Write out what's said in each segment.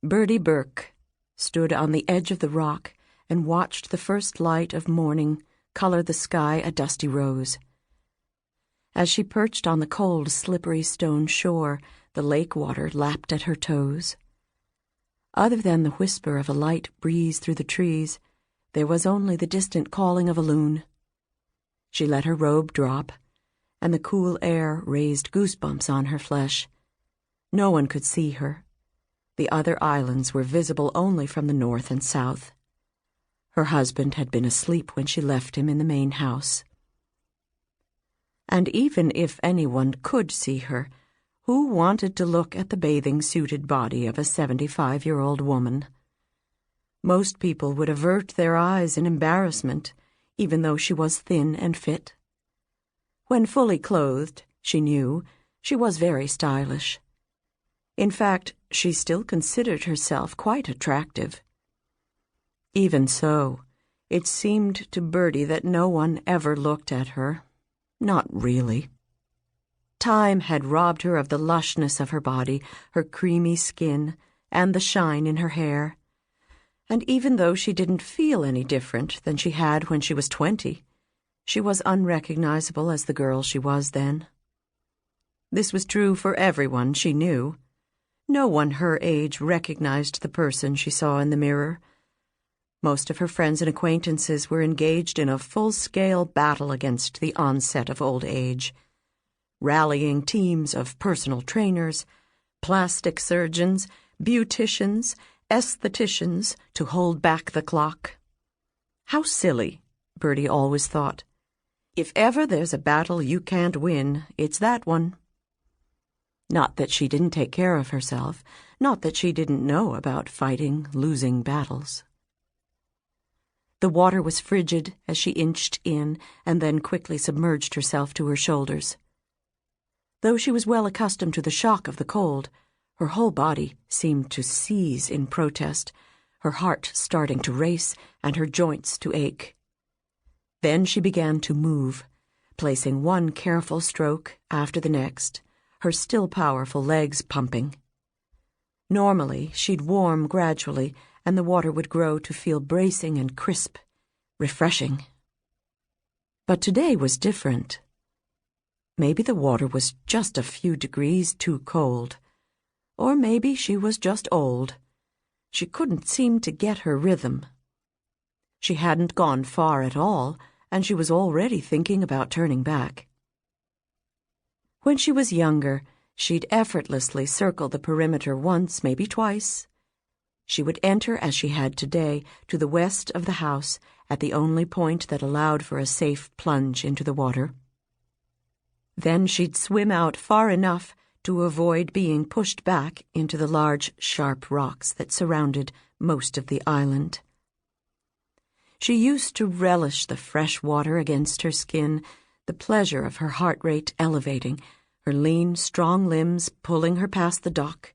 Birdie Burke stood on the edge of the rock and watched the first light of morning color the sky a dusty rose. As she perched on the cold, slippery stone shore, the lake water lapped at her toes. Other than the whisper of a light breeze through the trees, there was only the distant calling of a loon. She let her robe drop, and the cool air raised goosebumps on her flesh. No one could see her. The other islands were visible only from the north and south. Her husband had been asleep when she left him in the main house. And even if anyone could see her, who wanted to look at the bathing-suited body of a 75-year-old woman? Most people would avert their eyes in embarrassment, even though she was thin and fit. When fully clothed, she knew, she was very stylish. In fact, she still considered herself quite attractive. Even so, it seemed to Birdie that no one ever looked at her. Not really. Time had robbed her of the lushness of her body, her creamy skin, and the shine in her hair. And even though she didn't feel any different than she had when she was 20, she was unrecognizable as the girl she was then. This was true for everyone she knew. No one her age recognized the person she saw in the mirror. Most of her friends and acquaintances were engaged in a full-scale battle against the onset of old age, rallying teams of personal trainers, plastic surgeons, beauticians, aestheticians to hold back the clock. How silly, Birdie always thought. If ever there's a battle you can't win, it's that one. Not that she didn't take care of herself, not that she didn't know about fighting losing battles. The water was frigid as she inched in and then quickly submerged herself to her shoulders. Though she was well accustomed to the shock of the cold, her whole body seemed to seize in protest, her heart starting to race and her joints to ache. Then she began to move, placing one careful stroke after the next, her still powerful legs pumping. Normally, she'd warm gradually, and the water would grow to feel bracing and crisp, refreshing. But today was different. Maybe the water was just a few degrees too cold. Or maybe she was just old. She couldn't seem to get her rhythm. She hadn't gone far at all, and she was already thinking about turning back. When she was younger, she'd effortlessly circle the perimeter once, maybe twice. She would enter, as she had today, to the west of the house, at the only point that allowed for a safe plunge into the water. Then she'd swim out far enough to avoid being pushed back into the large, sharp rocks that surrounded most of the island. She used to relish the fresh water against her skin, the pleasure of her heart rate elevating, her lean, strong limbs pulling her past the dock,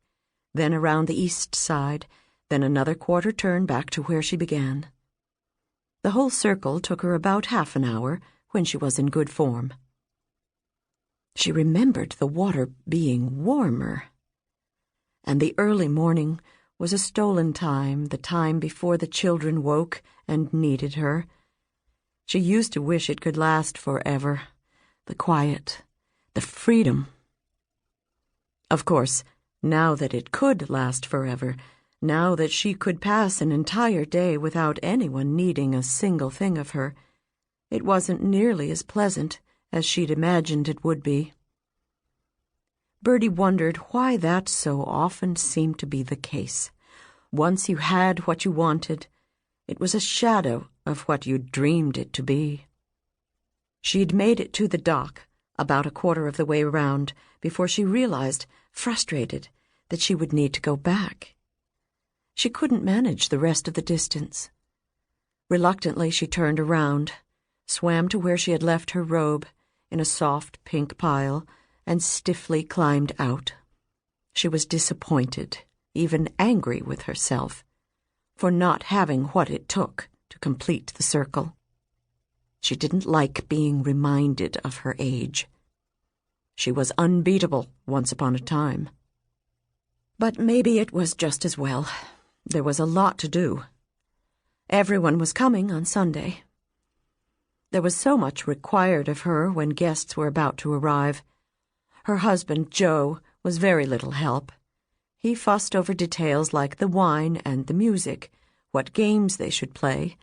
then around the east side, then another quarter turn back to where she began. The whole circle took her about half an hour when she was in good form. She remembered the water being warmer. And the early morning was a stolen time, the time before the children woke and needed her. She used to wish it could last forever, the quiet, the freedom. Of course, now that it could last forever, now that she could pass an entire day without anyone needing a single thing of her, it wasn't nearly as pleasant as she'd imagined it would be. Birdie wondered why that so often seemed to be the case. Once you had what you wanted, it was a shadow of what you'd dreamed it to be. She'd made it to the dock, about a quarter of the way round, before she realized, frustrated, that she would need to go back. She couldn't manage the rest of the distance. Reluctantly, she turned around, swam to where she had left her robe in a soft pink pile, and stiffly climbed out. She was disappointed, even angry with herself, for not having what it took to complete the circle. She didn't like being reminded of her age. She was unbeatable once upon a time. But maybe it was just as well. There was a lot to do. Everyone was coming on Sunday. There was so much required of her when guests were about to arrive. Her husband, Joe, was very little help. He fussed over details like the wine and the music, what games they should play.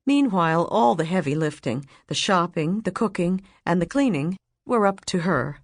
Meanwhile, all the heavy lifting, the shopping, the cooking, and the cleaning were up to her.